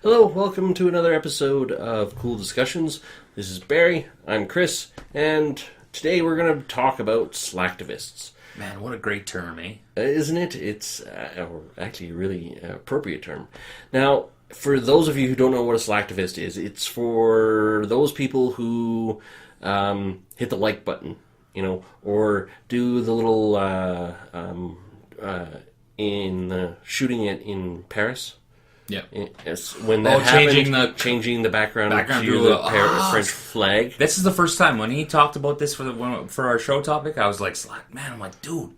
Hello, welcome to another episode of Cool Discussions. This is Barry, I'm Chris, and today we're going to talk about Slacktivists. Man, what a great term, eh? Isn't it? It's actually a really appropriate term. Now, for those of you who don't know what a Slacktivist is, it's for those people who hit the like button, or do the little in shooting it in Paris. Yeah. Yes, when that happened, changing the background to the French flag. This is the first time when he talked about this for our show topic. I was like, I'm like, dude,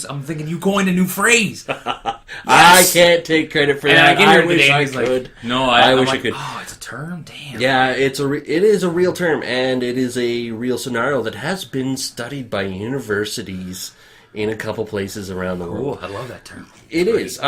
I'm thinking you coined a new phrase. Yes! I can't take credit for that. I wish I could. Like, no, I wish I could. Oh, it's a term, damn. Yeah, it is a real term, and it is a real scenario that has been studied by universities in a couple places around the world. I love that term. It is.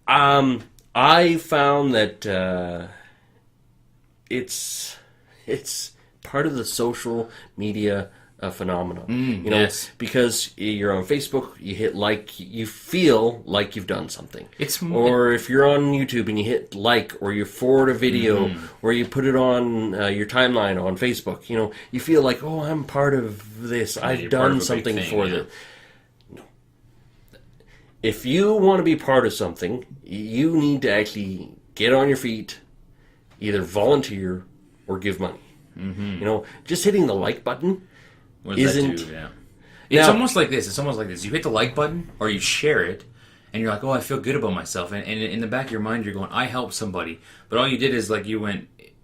I found that it's part of the social media phenomenon. Yes. Because you're on Facebook, you hit like, you feel like you've done something. Or if you're on YouTube and you hit like, or you forward a video, or you put it on your timeline on Facebook, you feel like, oh, I'm part of this. I've done something for this. If you want to be part of something, you need to actually get on your feet, either volunteer or give money. Mm-hmm. Just hitting the like button isn't... That do? Yeah. It's almost like this. You hit the like button or you share it, and you're like, oh, I feel good about myself. And in the back of your mind, you're going, I helped somebody. But all you did is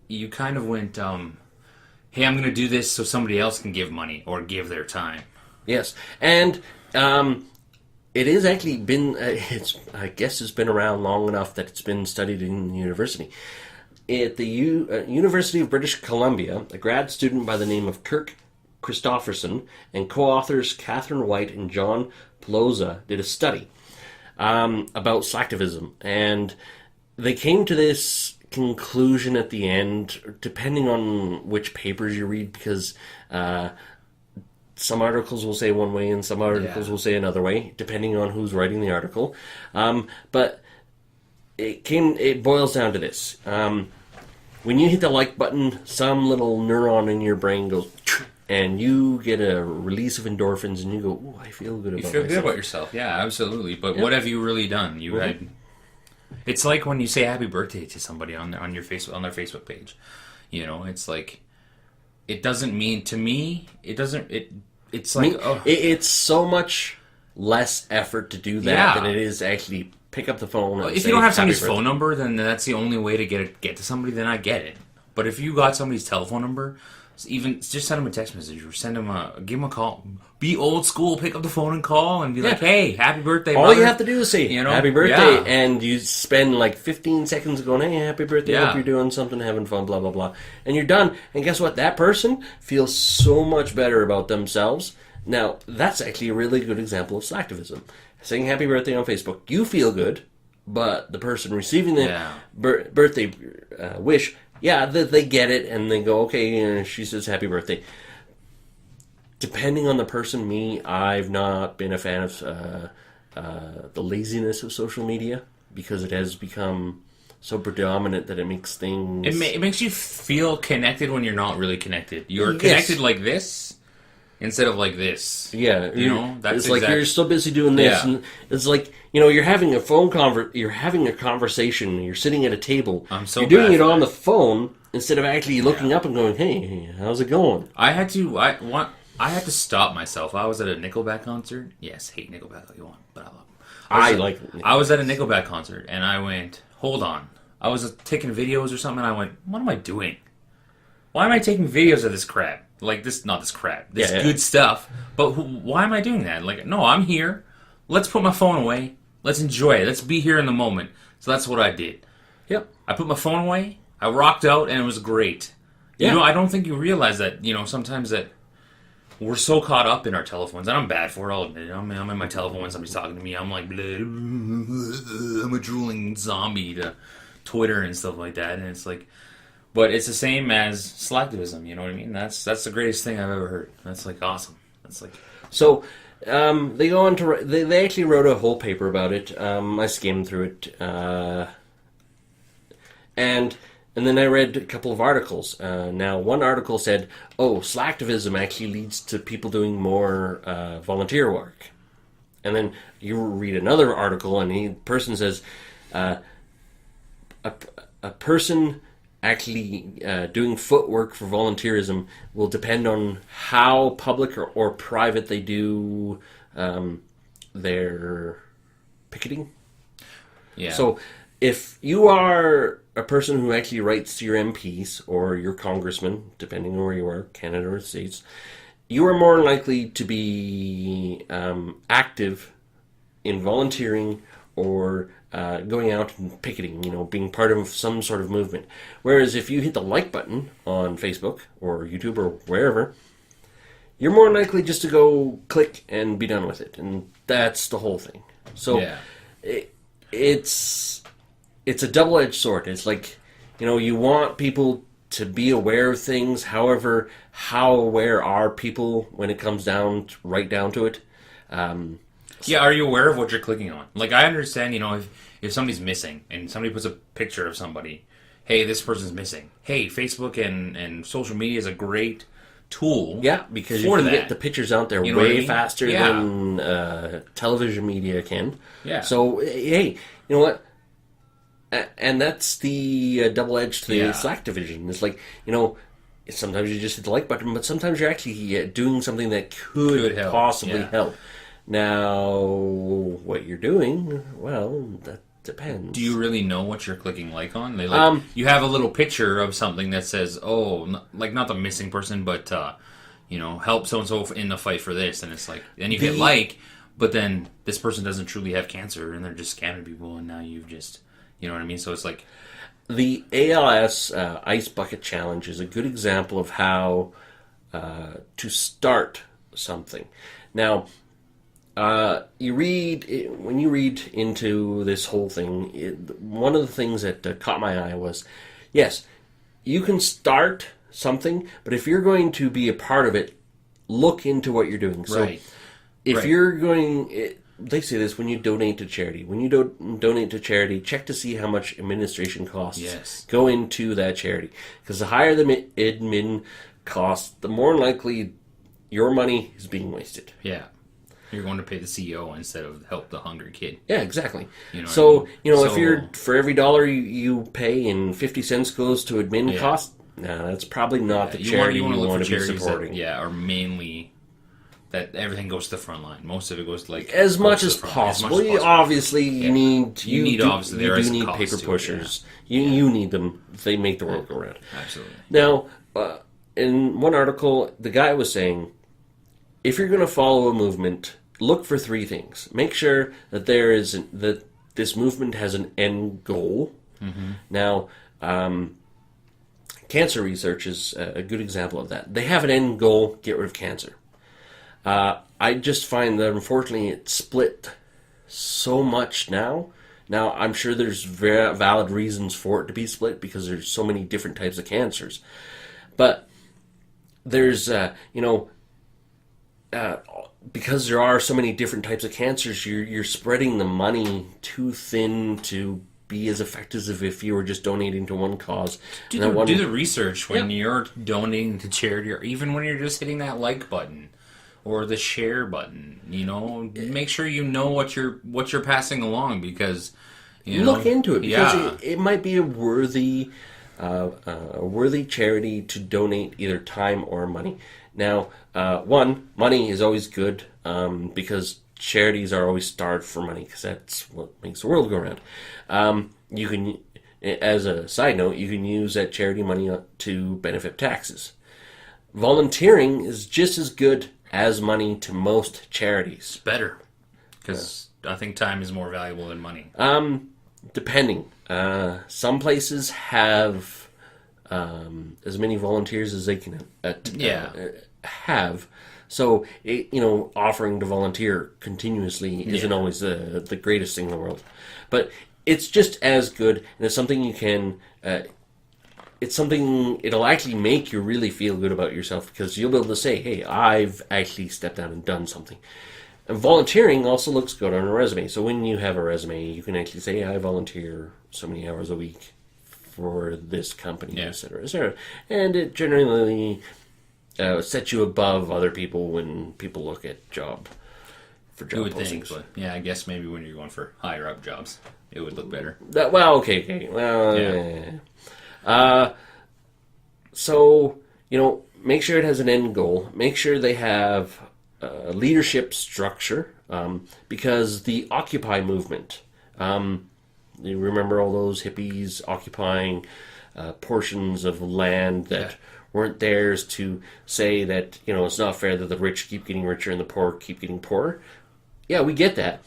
you kind of went, hey, I'm going to do this so somebody else can give money or give their time. Yes. And... it has actually been, I guess it's been around long enough that it's been studied in university. At the University of British Columbia, a grad student by the name of Kirk Christofferson and co-authors Catherine White and John Pelosa did a study about Slacktivism. And they came to this conclusion at the end, depending on which papers you read, because... some articles will say one way and some articles will say another way, depending on who's writing the article. But it boils down to this. When you hit the like button, some little neuron in your brain goes, and you get a release of endorphins, and you go, "Ooh, I feel good about myself." You feel good about yourself, yeah, absolutely. But what have you really done? It's like when you say happy birthday to somebody on their Facebook page. It's like, it doesn't mean, to me, it's like... It's so much less effort to do that than it is actually pick up the phone and if you don't have somebody's phone number, then that's the only way to get to somebody, then I get it. But if you got somebody's telephone number, even just send them a text message or give them a call. Be old school, pick up the phone and call and be like, hey, happy birthday, All mother. you have to do is say, happy birthday, and you spend like 15 seconds going, hey, happy birthday, hope you're doing something, having fun, blah, blah, blah. And you're done. And guess what? That person feels so much better about themselves. Now, that's actually a really good example of Slacktivism. Saying happy birthday on Facebook, you feel good, but the person receiving the birthday wish, they get it, and they go, okay, she says happy birthday. Depending on the person, I've not been a fan of the laziness of social media, because it has become so predominant that it makes things... It makes you feel connected when you're not really connected. You're connected like this instead of like this. Yeah. That's like you're so busy doing this. Yeah. And it's like, you're having you're having a conversation, you're sitting at a table. You're doing it on the phone instead of actually looking up and going, hey, how's it going? I had to stop myself. I was at a Nickelback concert. Yes, hate Nickelback all you want, but I love them. I was at a Nickelback concert, and I went, hold on. I was taking videos or something, and I went, what am I doing? Why am I taking videos of this crap? Like, not this crap. This good stuff. But why am I doing that? Like, no, I'm here. Let's put my phone away. Let's enjoy it. Let's be here in the moment. So that's what I did. Yep. I put my phone away. I rocked out, and it was great. Yeah. I don't think you realize that, sometimes that we're so caught up in our telephones, and I'm bad for it, I'll admit it. I'm in my telephone when somebody's talking to me. I'm like, I'm a drooling zombie to Twitter and stuff like that, and it's like, but it's the same as Slacktivism, you know what I mean? That's the greatest thing I've ever heard. That's like awesome. That's like... So, they go on to... They actually wrote a whole paper about it. I skimmed through it. And then I read a couple of articles. Now, one article said, "Oh, Slacktivism actually leads to people doing more volunteer work." And then you read another article, and the person says, "A person actually doing footwork for volunteerism will depend on how public or private they do their picketing." Yeah. So if you are a person who actually writes to your MPs or your congressman, depending on where you are, Canada or the States, you are more likely to be active in volunteering or going out and picketing, being part of some sort of movement. Whereas if you hit the like button on Facebook or YouTube or wherever, you're more likely just to go click and be done with it. And that's the whole thing. So it's a double-edged sword. It's like, you want people to be aware of things. However, how aware are people when it comes right down to it? Are you aware of what you're clicking on? Like, I understand, if somebody's missing and somebody puts a picture of somebody, hey, this person's missing. Hey, Facebook and social media is a great tool. Yeah, because you can get the pictures out there way faster than television media can. Yeah. So, hey, you know what? And that's the double-edged to the Slacktivism. It's like, sometimes you just hit the like button, but sometimes you're actually doing something that could possibly help. Now, what you're doing, well, that depends. Do you really know what you're clicking like on? You have a little picture of something that says, not the missing person, but, help so-and-so in the fight for this. And it's like, then you hit like, but then this person doesn't truly have cancer, and they're just scamming people, and now you've just, you know what I mean? So it's like... The ALS Ice Bucket Challenge is a good example of how to start something. Now... when you read into this whole thing, one of the things that caught my eye was, yes, you can start something, but if you're going to be a part of it, look into what you're doing. So if you're going, they say this when you donate to charity. When you donate to charity, check to see how much administration costs go into that charity. Because the higher the admin cost, the more likely your money is being wasted. Yeah. You're going to pay the CEO instead of help the hungry kid. Yeah, exactly. If you're for every dollar you pay and 50 cents goes to admin cost, that's probably not the charity you want to be supporting. Or mainly that everything goes to the front line. Most of it goes to as much as possible. Obviously, you need paper paper pushers. You need them. They make the world go round. Absolutely. Now, in one article, the guy was saying, if you're going to follow a movement, look for three things. Make sure that that this movement has an end goal. Mm-hmm. Now, cancer research is a good example of that. They have an end goal: get rid of cancer. I just find that unfortunately it's split so much now. Now, I'm sure there's very valid reasons for it to be split because there's so many different types of cancers, but there's because there are so many different types of cancers, you're spreading the money too thin to be as effective as if you were just donating to one cause. Do the research when you're donating to charity, or even when you're just hitting that like button or the share button. Make sure you know what you're passing along, because look into it, because it might be a worthy charity to donate either time or money. Now, money is always good because charities are always starved for money, because that's what makes the world go round. You can, as a side note, you can use that charity money to benefit taxes. Volunteering is just as good as money to most charities. Better, because I think time is more valuable than money. Depending. Some places have as many volunteers as they can have. So, offering to volunteer continuously isn't always the greatest thing in the world. But it's just as good, and it's something you can... it'll actually make you really feel good about yourself, because you'll be able to say, hey, I've actually stepped out and done something. And volunteering also looks good on a resume. So when you have a resume, you can actually say, I volunteer so many hours a week for this company, et cetera, et cetera. And it generally sets you above other people when people look at job you would think, but I guess maybe when you're going for higher up jobs, it would look better. Okay. Well, so, make sure it has an end goal. Make sure they have a leadership structure, because the Occupy movement, you remember all those hippies occupying portions of land that weren't theirs, to say that, it's not fair that the rich keep getting richer and the poor keep getting poorer. Yeah, we get that.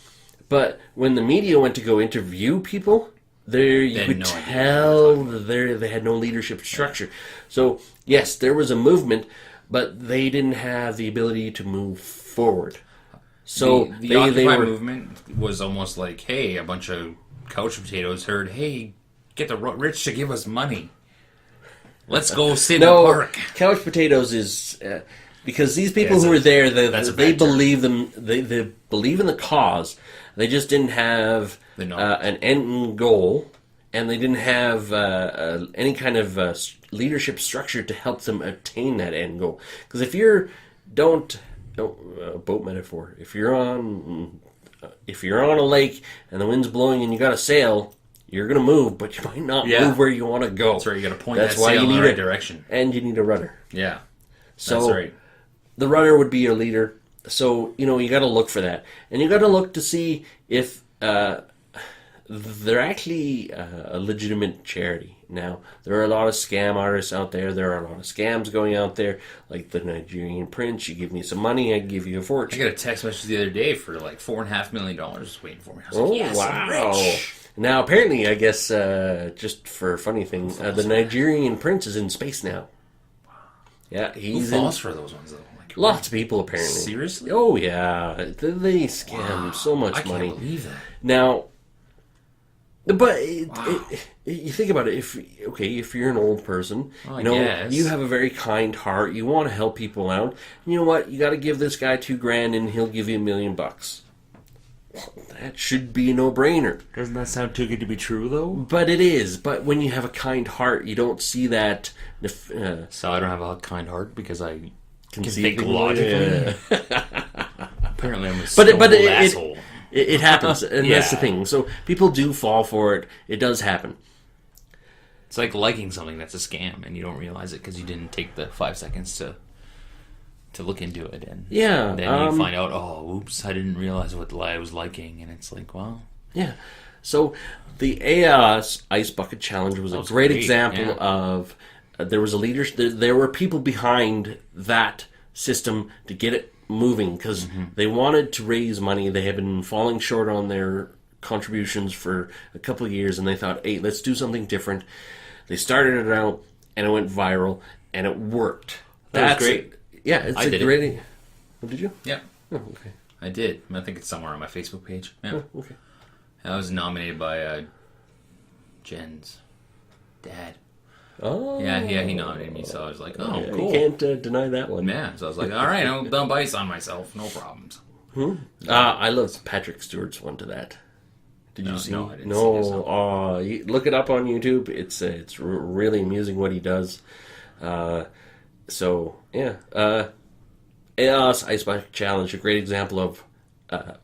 But when the media went to go interview people, you could tell they had no leadership structure. So, yes, there was a movement, but they didn't have the ability to move forward. So the Occupy movement was almost like, hey, a bunch of couch potatoes heard, hey, get the rich to give us money. Let's go sit in the park. Couch potatoes is... because these people who were there, they believe they believe in the cause. They just didn't have an end goal, and they didn't have any kind of leadership structure to help them attain that end goal. Because if you're boat metaphor, if you're on a lake and the wind's blowing and you got a sail, you're gonna move, but you might not move where you want to go. That's right. You got to point that sail in the right direction, and you need a rudder. Yeah, so that's right. The rudder would be your leader. So, you got to look for that. And you got to look to see if they're actually a legitimate charity. Now, there are a lot of scam artists out there. There are a lot of scams going out there, like the Nigerian prince. You give me some money, I give you a fortune. I got a text message the other day for like $4.5 million waiting for me. I was like, yes, wow. I'm rich. Now, apparently, I guess, just for a funny thing, the Nigerian prince is in space now. Yeah, Who falls for those ones, though? Lots of people, apparently. Seriously? Oh, yeah. They scam so much money. I can't believe that. Now, but you think about it. If you're an old person, you have a very kind heart. You want to help people out. You know what? You got to give this guy $2,000 and he'll give you $1 million. That should be a no-brainer. Doesn't that sound too good to be true, though? But it is. But when you have a kind heart, you don't see that. So I don't have a kind heart because I can think logically. Apparently, I'm a asshole. It happens, and that's the thing. So people do fall for it. It does happen. It's like liking something that's a scam, and you don't realize it because you didn't take the 5 seconds to look into it, and then you find out, oops, I didn't realize what I was liking, and it's like, well, yeah. So the AOS Ice Bucket Challenge was a great example of. There was a leader. There were people behind that system to get it moving because they wanted to raise money. They had been falling short on their contributions for a couple of years, and they thought, "Hey, let's do something different." They started it out, and it went viral, and it worked. That's great. Yeah, it's a great. Oh, did you? Yeah. Oh, okay. I did. I think it's somewhere on my Facebook page. Yeah. Oh, okay. I was nominated by Jen's dad. Oh. Yeah, he nominated me, so I was like, oh, cool. You can't deny that one. Yeah, so I was like, all right, I'll dump ice on myself, no problems. I love Patrick Stewart's one to that. Did you see? No, I didn't see this. Look it up on YouTube. It's really amusing what he does. So, yeah. AOS Ice Bucket Challenge, a great example of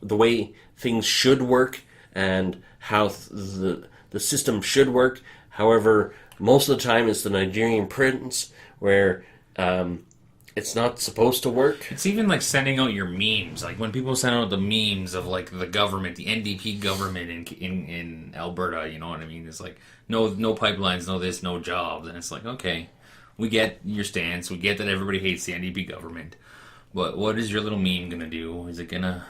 the way things should work and how the system should work. However, most of the time it's the Nigerian prince where it's not supposed to work. It's even like sending out your memes. Like when people send out the memes of like the government, the NDP government in Alberta, you know what I mean? It's like no pipelines, no this, no jobs. And it's like, okay, we get your stance. We get that everybody hates the NDP government. But what is your little meme going to do? Is it going to...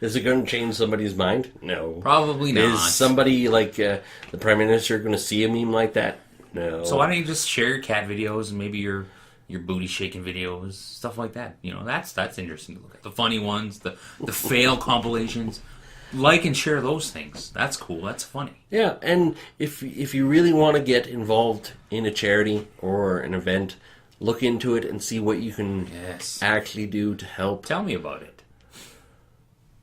Is it going to change somebody's mind? No. Probably not. Is somebody like the Prime Minister going to see a meme like that? No. So why don't you just share your cat videos and maybe your booty shaking videos, stuff like that? You know, that's interesting to look at. The funny ones, the fail compilations. Like and share those things. That's cool. That's funny. Yeah, and if you really want to get involved in a charity or an event, look into it and see what you can actually do to help. Tell me about it.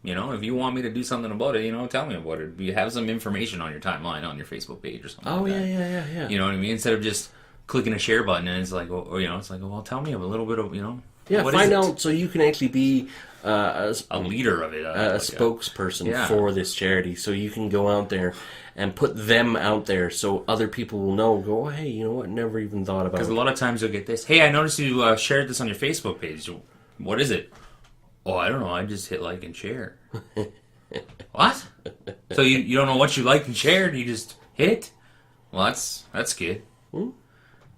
You know, if you want me to do something about it, you know, tell me about it. You have some information on your timeline on your Facebook page or something. Oh, like that. yeah. You know what I mean? Instead of just clicking a share button and it's like, or, you know, it's like, well, tell me a little bit of, you know. Yeah, find out so you can actually be a leader of it. A spokesperson for this charity. So you can go out there and put them out there so other people will know. Go, oh, hey, you know what? Never even thought about it. Because a lot of times you'll get this. Hey, I noticed you shared this on your Facebook page. What is it? Oh, I don't know. I just hit like and share. What? So you don't know what you liked and shared? You just hit it? Well, that's good.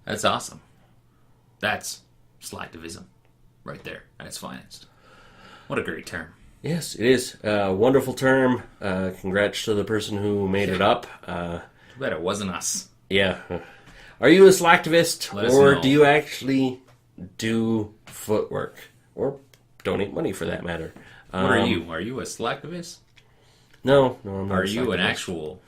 That's awesome. That's Slacktivism right there at its finest. What a great term. Yes, it is. Wonderful term. Congrats to the person who made it up. Too bad it wasn't us. Yeah. Are you a Slacktivist? Let us Or know. do you actually do footwork? Or donate money for that matter? What are you? Are you a Slacktivist? No, I'm not. Are a you an Slacktivist. actual...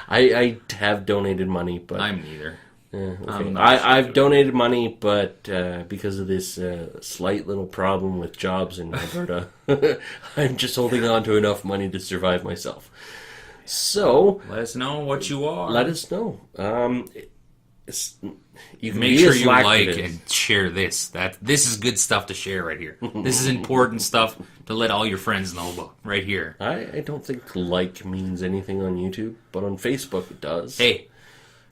I have donated money, but I'm neither. okay. I've donated money, but because of this slight little problem with jobs in Alberta, I'm just holding on to enough money to survive myself. So Let us know what you are. let us know. You can Make be sure a you like Slacktivist. and share this. This is good stuff to share right here. This is important stuff to let all your friends know about right here. I don't think like means anything on YouTube, but on Facebook it does. Hey,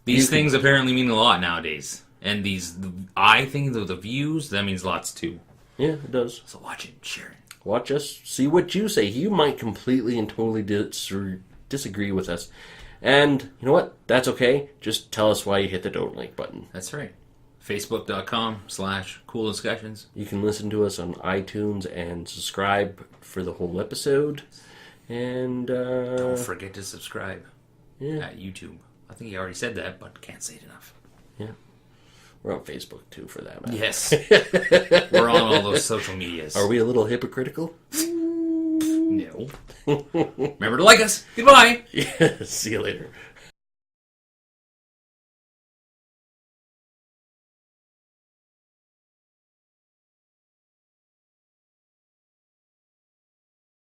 these things apparently mean a lot nowadays. And I think the views, that means lots too. Yeah, it does. So watch it, share it. Watch us, see what you say. You might completely and totally disagree with us. And you know what? That's okay. Just tell us why you hit the don't like button. That's right. Facebook.com/Coull Discussions. You can listen to us on iTunes and subscribe for the whole episode. And Don't forget to subscribe yeah, at YouTube. I think you already said that, but can't say it enough. yeah. We're on Facebook too, for that matter. Yes. We're on all those social medias. Are we a little hypocritical? No. Remember to like us. Goodbye. Yeah. See you later.